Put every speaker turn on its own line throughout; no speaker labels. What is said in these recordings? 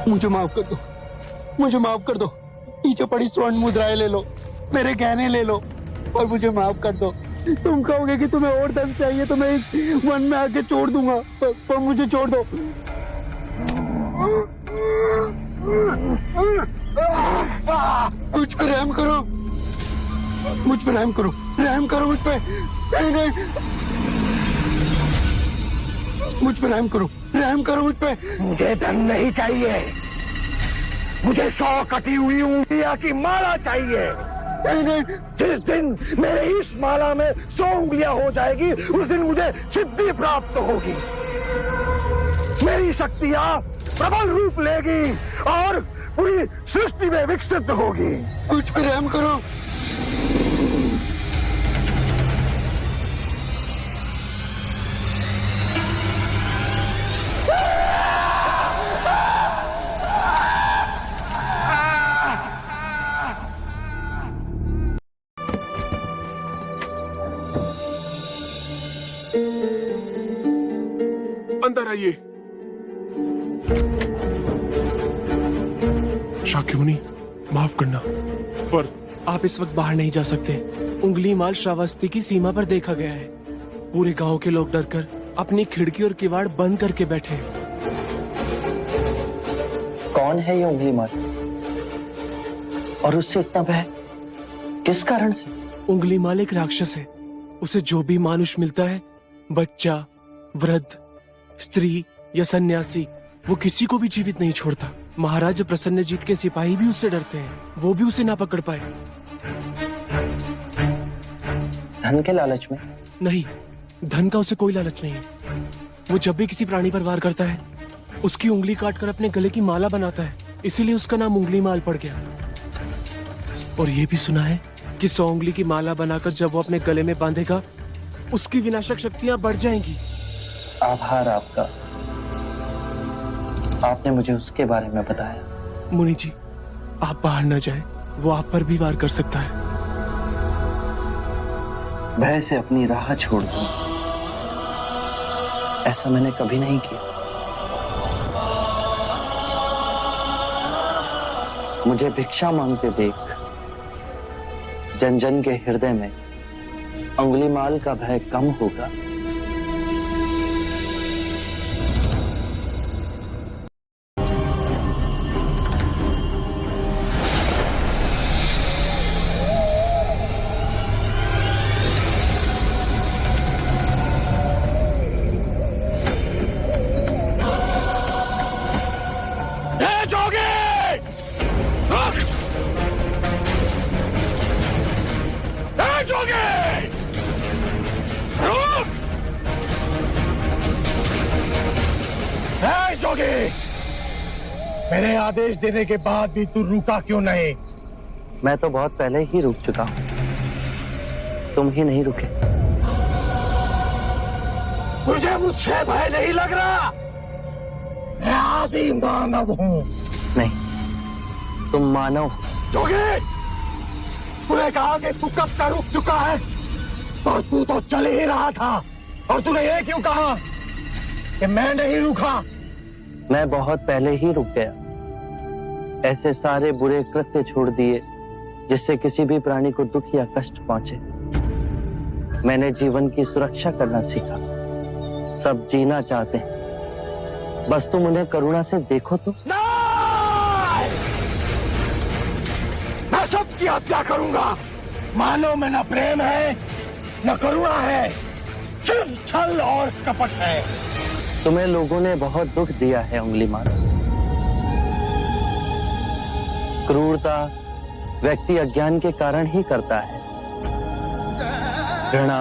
मुझे माफ कर दो, मुझे माफ कर दो। नीचे पड़ी स्वर्ण मुद्राएं ले लो, मेरे गहने ले लो और मुझे माफ कर दो। तुम कहोगे कि तुम्हें और धन चाहिए तो मैं इस वन में आके छोड़ दूंगा, पर मुझे छोड़ दो। मुझ पे रहम करो, मुझ पे रहम करो, रहम करो मुझ पे। नहीं नहीं, मुझ पे रहम करो, रहम करो मुझ पे।
मुझे धन नहीं चाहिए, मुझे 100 कटी हुई उंगलियां की माला चाहिए।
नहीं नहीं,
जिस दिन मेरे इस माला में 100 उंगलियां हो जाएगी उस दिन मुझे सिद्धि प्राप्त होगी। मेरी शक्तियां प्रबल रूप लेगी और पूरी सृष्टि में विकसित होगी।
मुझ पे रहम करो।
अंदर आइए। शाक्यमुनि, माफ करना, पर
आप इस वक्त बाहर नहीं जा सकते। उंगली माल श्रावस्ती की सीमा पर देखा गया है। पूरे गांव के लोग डरकर अपनी खिड़की और किवाड़ बंद करके बैठे हैं।
कौन है ये उंगली माल और उससे इतना भय किस कारण से?
उंगली माल एक राक्षस है। उसे जो भी मानुष मिलता है, बच्चा, वृद्ध, स्त्री या सन्यासी, वो किसी को भी जीवित नहीं छोड़ता। महाराज प्रसन्नजीत के सिपाही भी उससे डरते हैं, वो भी उसे ना पकड़ पाए।
धन के लालच में?
नहीं, धन का उसे कोई लालच नहीं है। वो जब भी किसी प्राणी पर वार करता है, उसकी उंगली काटकर अपने गले की माला बनाता है, इसीलिए उसका नाम उंगली माल पड़ गया। और ये भी सुना है कि 100 उंगली की माला बनाकर जब वो अपने गले में बांधेगा, उसकी विनाशक शक्तियां बढ़ जाएंगी।
आभार आपका, आपने मुझे उसके बारे में बताया।
मुनि जी, आप बाहर न जाएं, वो आप पर भी वार कर सकता है।
भय से अपनी राह छोड़ दूं, ऐसा मैंने कभी नहीं किया। मुझे भिक्षा मांगते देख जन जन के हृदय में उंगलीमाल का भय कम होगा।
मेरे आदेश देने के बाद भी तू रुका क्यों नहीं?
मैं तो बहुत पहले ही रुक चुका हूं, तुम ही नहीं रुके।
मुझे मुझसे भय नहीं लग रहा। मैं आदि मानव हूं।
नहीं, तुम मानव हो।
जोगी, तूने कहा कि तू कब का रुक चुका है, और तू तो चल ही रहा था, और तूने ये क्यों कहा कि मैं नहीं रुका?
मैं बहुत पहले ही रुक गया। ऐसे सारे बुरे कृत्य छोड़ दिए जिससे किसी भी प्राणी को दुख या कष्ट पहुंचे। मैंने जीवन की सुरक्षा करना सीखा। सब जीना चाहते हैं, बस तुम उन्हें करुणा से देखो तो।
मैं सबकी हत्या करूंगा। मानव में न प्रेम है न करुणा है, सिर्फ छल और कपट है।
तुम्हें लोगों ने बहुत दुख दिया है उंगलीमाल। क्रूरता व्यक्ति अज्ञान के कारण ही करता है। घृणा,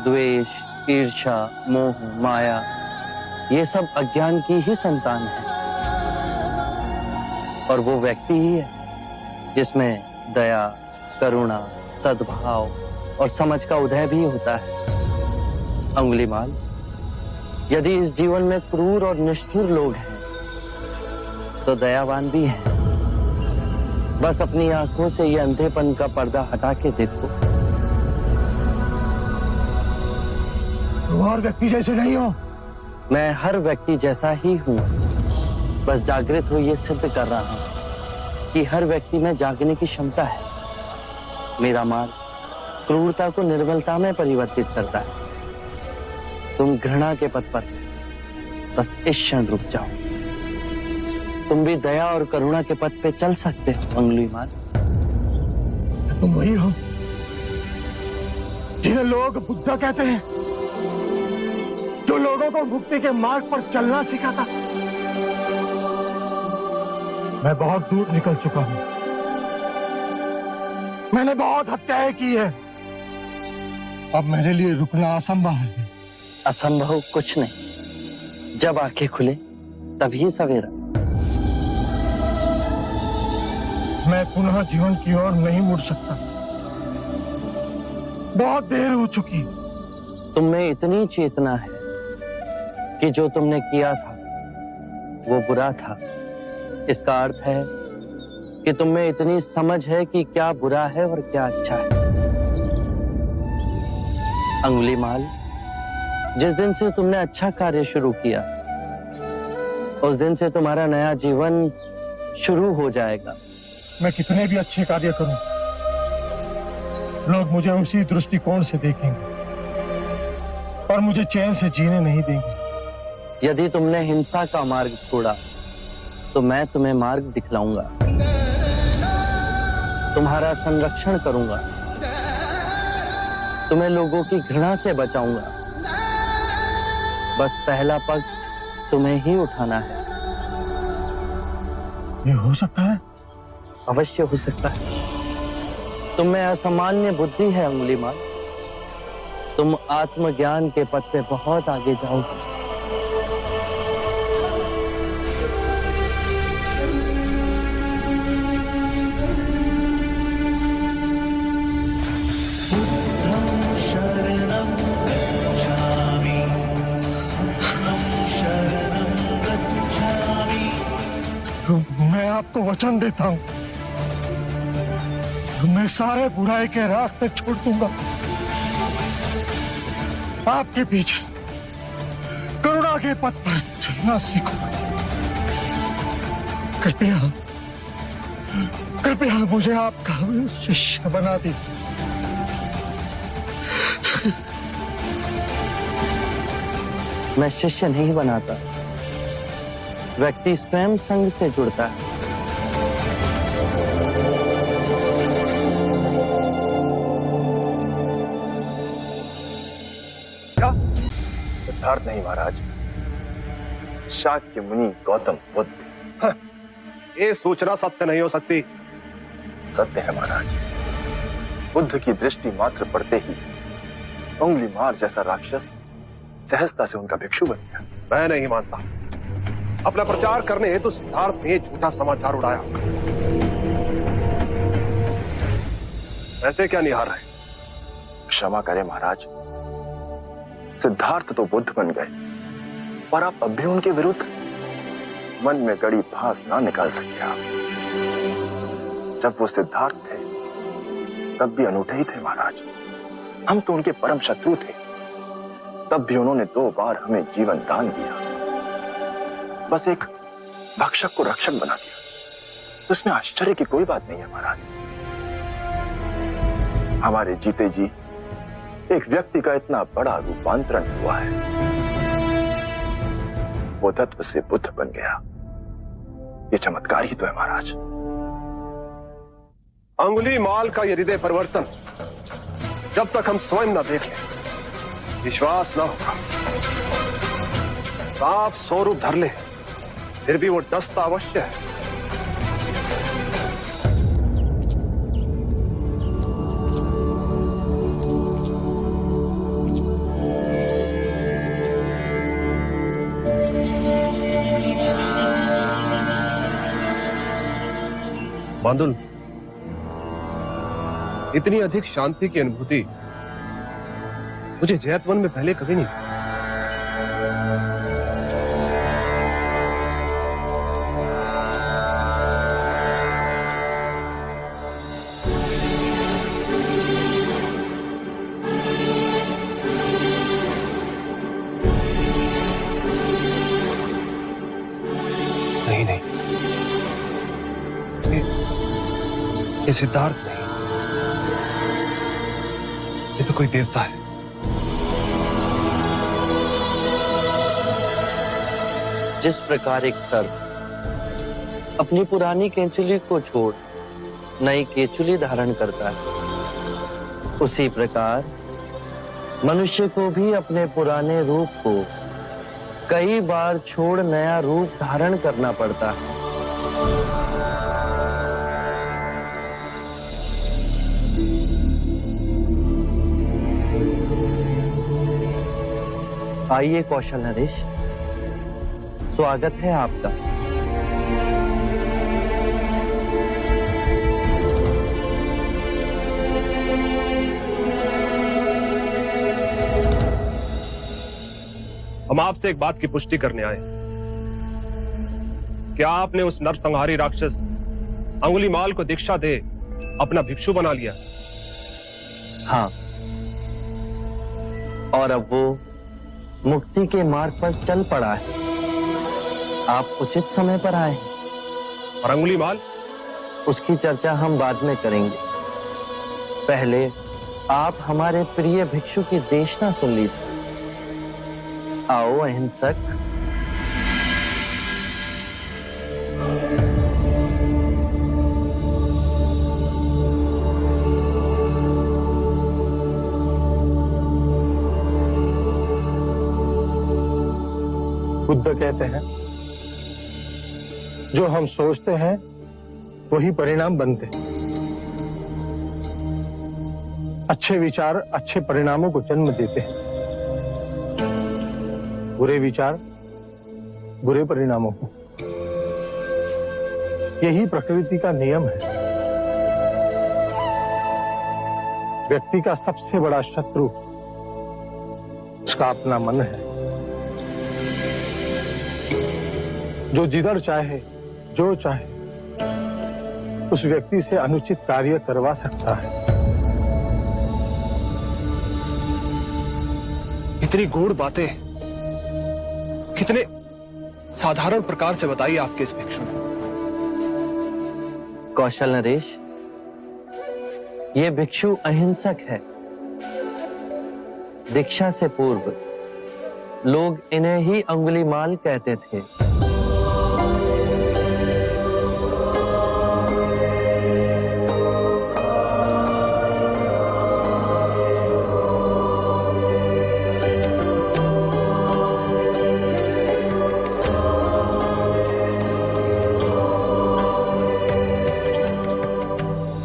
द्वेष, ईर्ष्या, मोह, माया, ये सब अज्ञान की ही संतान है। और वो व्यक्ति ही है जिसमें दया, करुणा, सद्भाव और समझ का उदय भी होता है। उंगलीमाल, यदि इस जीवन में क्रूर और निष्ठुर लोग हैं, तो दयावान भी हैं। बस अपनी आंखों से ये अंधेपन का पर्दा हटा के देखो।
तुम और व्यक्ति जैसे नहीं हो।
मैं हर व्यक्ति जैसा ही हूँ। बस जागृत हो ये सिद्ध कर रहा हूं कि हर व्यक्ति में जागने की क्षमता है। मेरा मार्ग क्रूरता को निर्मलता में परिवर्तित करता है। तुम घृणा के पथ पर बस इस क्षण रुक जाओ। तुम भी दया और करुणा के पथ पे चल सकते हो अंगुलीमाल।
तुम वही हो जिन्हें लोग बुद्धा कहते हैं, जो लोगों को मुक्ति के मार्ग पर चलना सिखाता। मैं बहुत दूर निकल चुका हूं। मैंने बहुत हत्याएं की है। अब मेरे लिए रुकना असंभव है।
असंभव कुछ नहीं, जब आंखें खुले तभी सवेरा।
मैं पुनः जीवन की ओर नहीं मुड़ सकता। बहुत देर हो चुकी।
तुम में इतनी चेतना है कि जो तुमने किया था वो बुरा था। इसका अर्थ है कि तुम में इतनी समझ है कि क्या बुरा है और क्या अच्छा है। अंगुलीमाल, जिस दिन से तुमने अच्छा कार्य शुरू किया उस दिन से तुम्हारा नया जीवन शुरू हो जाएगा।
मैं कितने भी अच्छे कार्य करूं, लोग मुझे उसी दृष्टिकोण से देखेंगे और मुझे चैन से जीने नहीं देंगे।
यदि तुमने हिंसा का मार्ग छोड़ा तो मैं तुम्हें मार्ग दिखलाऊंगा। तुम्हारा संरक्षण करूंगा। तुम्हें लोगों की घृणा से बचाऊंगा। बस पहला पग तुम्हें ही उठाना है।
ये हो सकता है?
अवश्य हो सकता है। तुम में असामान्य बुद्धि है अंगुलीमाल। तुम आत्मज्ञान के पथ पे बहुत आगे जाओगे।
मैं आपको वचन देता हूं, मैं सारे बुराई के रास्ते छोड़ दूंगा। आपके पीछे करुणा के पथ पर चलना सीखूंगा। कृपया कृपया मुझे आपका शिष्य बना दीजिए।
मैं शिष्य नहीं बनाता, व्यक्ति स्वयं संग से जुड़ता है।
क्या? सिद्धार्थ नहीं महाराज, शाक्य मुनि गौतम बुद्ध।
ये सूचना सत्य नहीं हो सकती।
सत्य है महाराज। बुद्ध की दृष्टि मात्र पड़ते ही अंगुलीमाल जैसा राक्षस सहजता से उनका भिक्षु बन गया।
मैं नहीं मानता। अपना प्रचार करने हेतु सिद्धार्थ ने झूठा समाचार उड़ाया। ऐसे क्या निहार है?
क्षमा करें महाराज, सिद्धार्थ तो बुद्ध बन गए, पर आप अब भी उनके विरुद्ध मन में गड़ी फांस ना निकाल सके। आप जब वो सिद्धार्थ थे तब भी अनूठे ही थे महाराज। हम तो उनके परम शत्रु थे, तब भी उन्होंने 2 बार हमें जीवन दान दिया। बस एक भक्षक को रक्षक बना दिया, उसमें आश्चर्य की कोई बात नहीं है महाराज। हमारे जीते जी एक व्यक्ति का इतना बड़ा रूपांतरण हुआ है। वो तत्व से बुद्ध बन गया। ये चमत्कार ही तो है महाराज।
अंगुलीमाल का ये हृदय परिवर्तन जब तक हम स्वयं न देख लें, विश्वास न होगा। सांप 100 रूप धर ले, फिर भी वो डसता अवश्य है। बांदुल, इतनी अधिक शांति की अनुभूति मुझे जैतवन में पहले कभी नहीं। नहीं ये सिद्धार्थ नहीं, ये तो कोई देवता है।
जिस प्रकार एक सर्प अपनी पुरानी केंचुली को छोड़ नई केंचुली धारण करता है, उसी प्रकार मनुष्य को भी अपने पुराने रूप को कई बार छोड़ नया रूप धारण करना पड़ता है। आइए कौशल नरेश, स्वागत है आपका।
हम आपसे एक बात की पुष्टि करने आए। क्या आपने उस नरसंहारी राक्षस अंगुलीमाल को दीक्षा दे अपना भिक्षु बना लिया?
हाँ, और अब वो मुक्ति के मार्ग पर चल पड़ा है। आप उचित समय पर आए हैं।
और अंगुलीमाल?
उसकी चर्चा हम बाद में करेंगे। पहले आप हमारे प्रिय भिक्षु की देशना सुन लीजिए। आओ अहिंसक।
बुद्ध कहते हैं, जो हम सोचते हैं वही परिणाम बनते हैं। अच्छे विचार अच्छे परिणामों को जन्म देते हैं, बुरे विचार बुरे परिणामों को। यही प्रकृति का नियम है। व्यक्ति का सबसे बड़ा शत्रु उसका अपना मन है, जो जिधर चाहे जो चाहे उस व्यक्ति से अनुचित कार्य करवा सकता है।
इतनी गूढ़ बातें कितने साधारण प्रकार से बताई आपके इस भिक्षु ने।
कौशल नरेश, ये भिक्षु अहिंसक है। दीक्षा से पूर्व लोग इन्हें ही अंगुलीमाल कहते थे।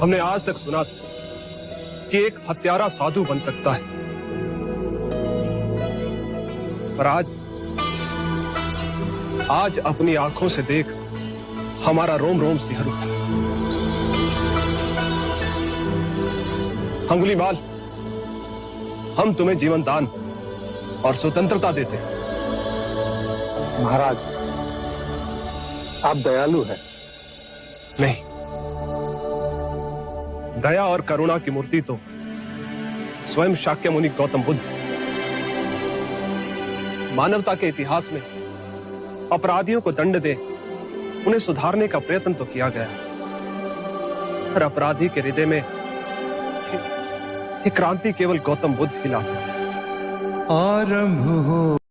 हमने आज तक सुना था कि एक हत्यारा साधु बन सकता है, पर आज अपनी आंखों से देख हमारा रोम रोम सिहर उठा। अंगुलीमाल, हम तुम्हें जीवन दान और स्वतंत्रता देते हैं।
महाराज, आप दयालु हैं।
नहीं, दया और करुणा की मूर्ति तो स्वयं शाक्य मुनि गौतम बुद्ध। मानवता के इतिहास में अपराधियों को दंड दे उन्हें सुधारने का प्रयत्न तो किया गया, पर अपराधी के हृदय में ये क्रांति केवल गौतम बुद्ध ही ला सकते।
आरंभ हो